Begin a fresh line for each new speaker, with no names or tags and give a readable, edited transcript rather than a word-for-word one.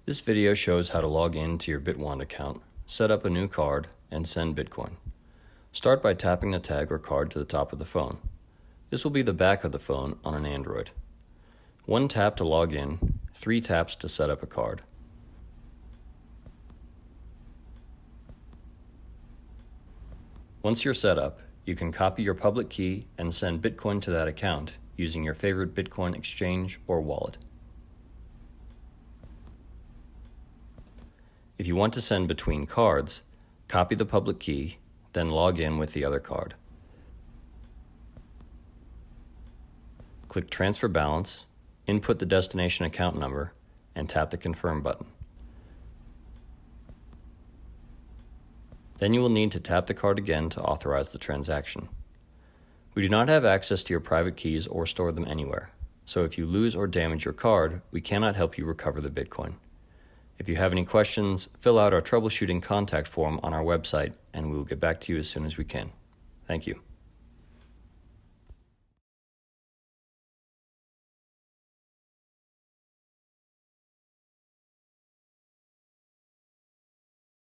This video shows how to log in to your Bitwand account, set up a new card, and send Bitcoin. Start by tapping the tag or card to the top of the phone. This will be the back of the phone on an Android. 1 tap to log in, 3 taps to set up a card. Once you're set up, you can copy your public key and send Bitcoin to that account using your favorite Bitcoin exchange or wallet. If you want to send between cards, copy the public key, then log in with the other card. Click Transfer Balance, input the destination account number, and tap the Confirm button. Then you will need to tap the card again to authorize the transaction. We do not have access to your private keys or store them anywhere, so if you lose or damage your card, we cannot help you recover the Bitcoin. If you have any questions, fill out our troubleshooting contact form on our website, and we will get back to you as soon as we can. Thank you.